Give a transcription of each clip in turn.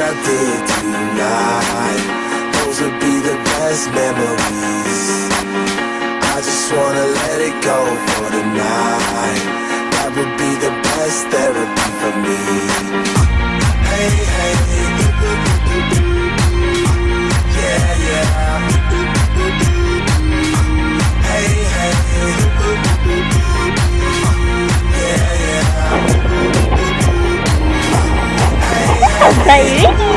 I did tonight, those would be the best memories. I just wanna let it go for the night. That would be the best therapy for me. Hey, hey, yeah, yeah. Hey, hey, yeah, yeah. Hey,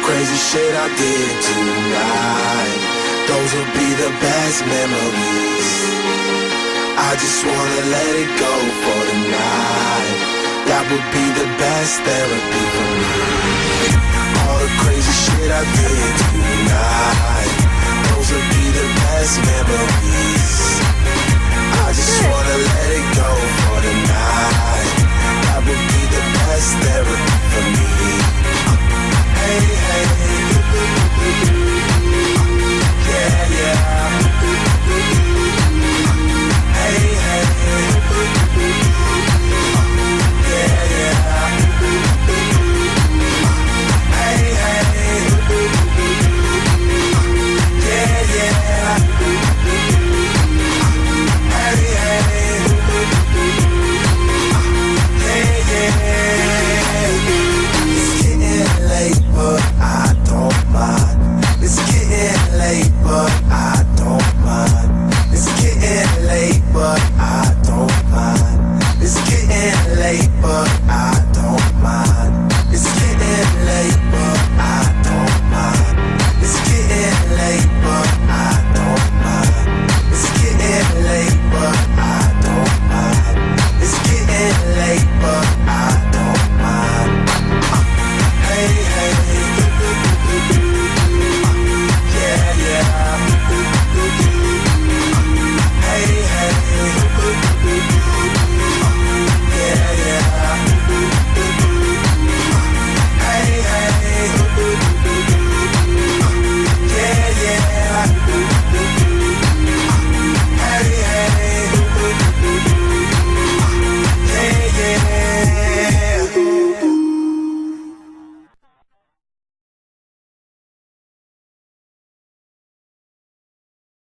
crazy shit I did tonight, those will be the best memories. I just wanna let it go for the night. That would be the best therapy for me. All the crazy shit I did tonight, those will be the best memories. I just wanna let it go for the night. That would be the best therapy.